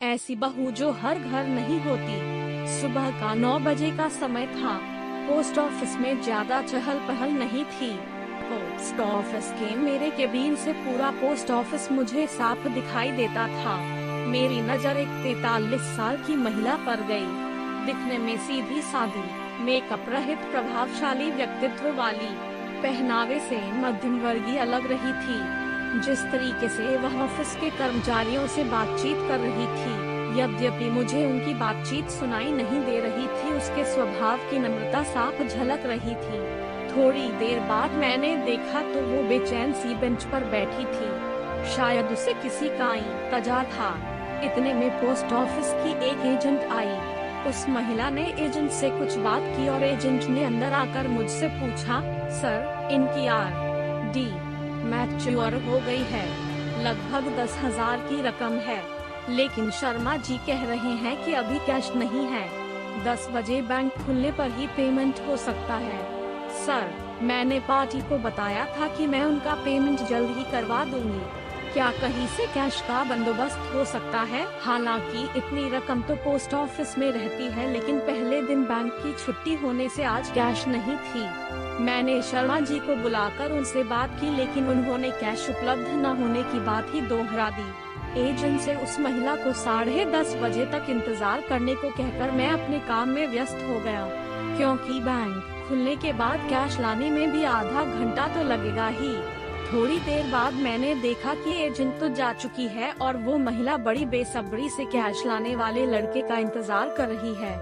ऐसी बहू जो हर घर नहीं होती। सुबह का 9 बजे का समय था। पोस्ट ऑफिस में ज्यादा चहल पहल नहीं थी। पोस्ट ऑफिस के मेरे केबिन से पूरा पोस्ट ऑफिस मुझे साफ दिखाई देता था। मेरी नजर एक 43 साल की महिला पर गई। दिखने में सीधी सादी, मेकअप रहित प्रभावशाली व्यक्तित्व वाली, पहनावे से मध्यम वर्गीय लग रही थी। जिस तरीके से वह ऑफिस के कर्मचारियों से बातचीत कर रही थी, यद्यपि मुझे उनकी बातचीत सुनाई नहीं दे रही थी, उसके स्वभाव की नम्रता साफ झलक रही थी। थोड़ी देर बाद मैंने देखा तो वो बेचैन सी बेंच पर बैठी थी। शायद उसे किसी का इंतजार था। इतने में पोस्ट ऑफिस की एक एजेंट आई। उस महिला ने एजेंट से कुछ बात की और एजेंट ने अंदर आकर मुझसे पूछा, सर, इनकी आर.डी. मैच्योर हो गई है। लगभग 10,000 की रकम है, लेकिन शर्मा जी कह रहे हैं कि अभी कैश नहीं है। 10 बजे बैंक खुलने पर ही पेमेंट हो सकता है। सर, मैंने पार्टी को बताया था कि मैं उनका पेमेंट जल्द ही करवा दूंगी। क्या कहीं से कैश का बंदोबस्त हो सकता है? हालांकि इतनी रकम तो पोस्ट ऑफिस में रहती है, लेकिन पहले दिन बैंक की छुट्टी होने से आज कैश नहीं थी। मैंने शर्मा जी को बुलाकर उनसे बात की, लेकिन उन्होंने कैश उपलब्ध न होने की बात ही दोहरा दी। एजेंट से उस महिला को 10:30 बजे तक इंतजार करने को कहकर मैं अपने काम में व्यस्त हो गया, क्योंकि बैंक खुलने के बाद कैश लाने में भी आधा घंटा तो लगेगा ही। थोड़ी देर बाद मैंने देखा कि एजेंट तो जा चुकी है और वो महिला बड़ी बेसब्री से कैश लाने वाले लड़के का इंतजार कर रही है।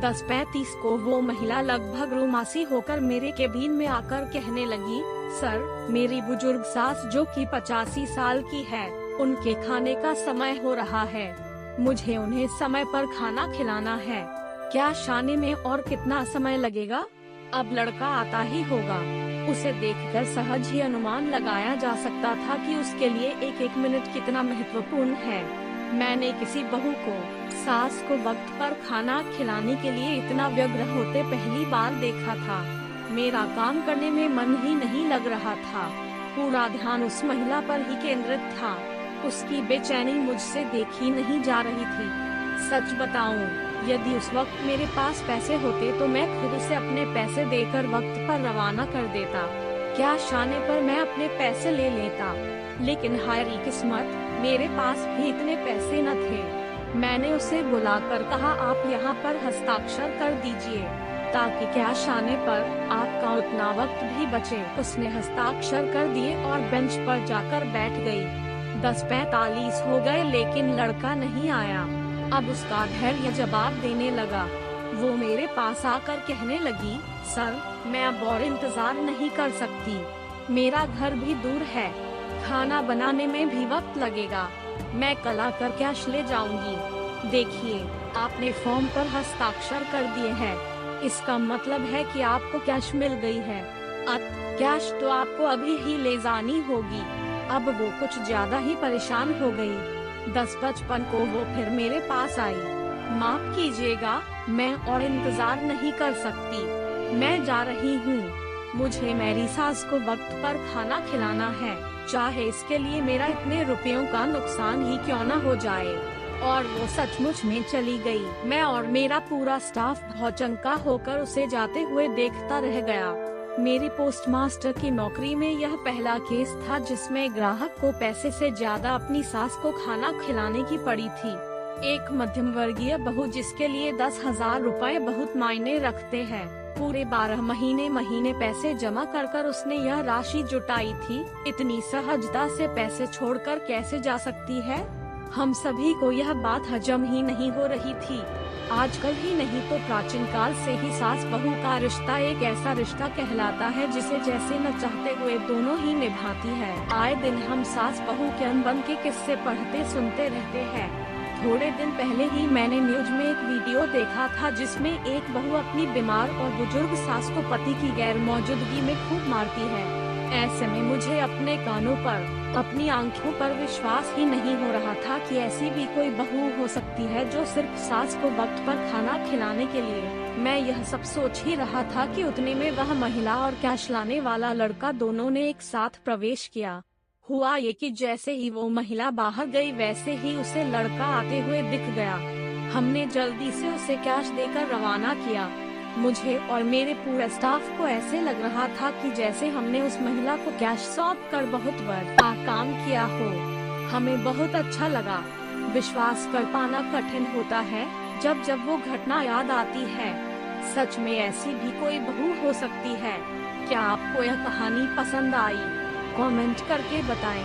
10:35 को वो महिला लगभग रुमासी होकर मेरे केबिन में आकर कहने लगी, सर, मेरी बुजुर्ग सास जो कि 85 साल की है, उनके खाने का समय हो रहा है। मुझे उन्हें समय पर खाना खिलाना है। कैश आने में और कितना समय लगेगा? अब लड़का आता ही होगा। उसे देखकर सहज ही अनुमान लगाया जा सकता था कि उसके लिए एक एक मिनट कितना महत्वपूर्ण है। मैंने किसी बहू को, सास को वक्त पर खाना खिलाने के लिए इतना व्यग्र होते पहली बार देखा था। मेरा काम करने में मन ही नहीं लग रहा था। पूरा ध्यान उस महिला पर ही केंद्रित था। उसकी बेचैनी मुझसे देखी नहीं जा रही थी। सच बताऊं, यदि उस वक्त मेरे पास पैसे होते तो मैं खुद उसे अपने पैसे देकर वक्त पर रवाना कर देता। कैश आने पर मैं अपने पैसे ले लेता, लेकिन हायरी किस्मत, मेरे पास भी इतने पैसे न थे। मैंने उसे बुलाकर कहा, आप यहाँ पर हस्ताक्षर कर दीजिए ताकि कैश आने पर आपका उतना वक्त भी बचे। उसने हस्ताक्षर कर दिए और बेंच पर जाकर बैठ गई। 10:45 हो गए, लेकिन लड़का नहीं आया। अब उसका धैर्य जवाब देने लगा। वो मेरे पास आकर कहने लगी, सर, मैं अब और इंतजार नहीं कर सकती। मेरा घर भी दूर है, खाना बनाने में भी वक्त लगेगा। मैं कल आकर कैश ले जाऊंगी। देखिए, आपने फॉर्म पर हस्ताक्षर कर दिए हैं। इसका मतलब है कि आपको कैश मिल गई है। कैश तो आपको अभी ही ले जानी होगी। अब वो कुछ ज्यादा ही परेशान हो गई। 10:55 को वो फिर मेरे पास आई। माफ कीजिएगा, मैं और इंतजार नहीं कर सकती। मैं जा रही हूँ। मुझे मेरी सास को वक्त पर खाना खिलाना है, चाहे इसके लिए मेरा इतने रुपयों का नुकसान ही क्यों न हो जाए। और वो सचमुच में चली गई। मैं और मेरा पूरा स्टाफ भौचक्का होकर उसे जाते हुए देखता रह गया। मेरी पोस्टमास्टर की नौकरी में यह पहला केस था जिसमें ग्राहक को पैसे से ज्यादा अपनी सास को खाना खिलाने की पड़ी थी। एक मध्यम वर्गीय बहू जिसके लिए 10,000 रुपए बहुत मायने रखते हैं। पूरे 12 महीने पैसे जमा कर उसने यह राशि जुटाई थी। इतनी सहजता से पैसे छोड़कर कैसे जा सकती है? हम सभी को यह बात हजम ही नहीं हो रही थी। आजकल ही नहीं तो प्राचीन काल से ही सास बहू का रिश्ता एक ऐसा रिश्ता कहलाता है जिसे जैसे न चाहते हुए दोनों ही निभाती है। आए दिन हम सास बहू के अनबन के किस्से पढ़ते सुनते रहते हैं। थोड़े दिन पहले ही मैंने न्यूज में एक वीडियो देखा था जिसमें एक बहू अपनी बीमार और बुजुर्ग सास को पति की गैर मौजूदगी में खूब मारती है। ऐसे में मुझे अपने कानों पर, अपनी आंखों पर विश्वास ही नहीं हो रहा था कि ऐसी भी कोई बहू हो सकती है जो सिर्फ सास को वक्त पर खाना खिलाने के लिए। मैं यह सब सोच ही रहा था कि उतने में वह महिला और कैश लाने वाला लड़का दोनों ने एक साथ प्रवेश किया। हुआ ये कि जैसे ही वो महिला बाहर गई वैसे ही उसे लड़का आते हुए दिख गया। हमने जल्दी से उसे कैश देकर रवाना किया। मुझे और मेरे पूरे स्टाफ को ऐसे लग रहा था कि जैसे हमने उस महिला को कैश सौंप कर बहुत बड़ा काम किया हो। हमें बहुत अच्छा लगा। विश्वास कर पाना कठिन होता है जब जब वो घटना याद आती है। सच में ऐसी भी कोई बहू हो सकती है। क्या आपको यह कहानी पसंद आई? कमेंट करके बताएं।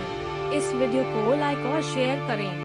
इस वीडियो को लाइक और शेयर करें।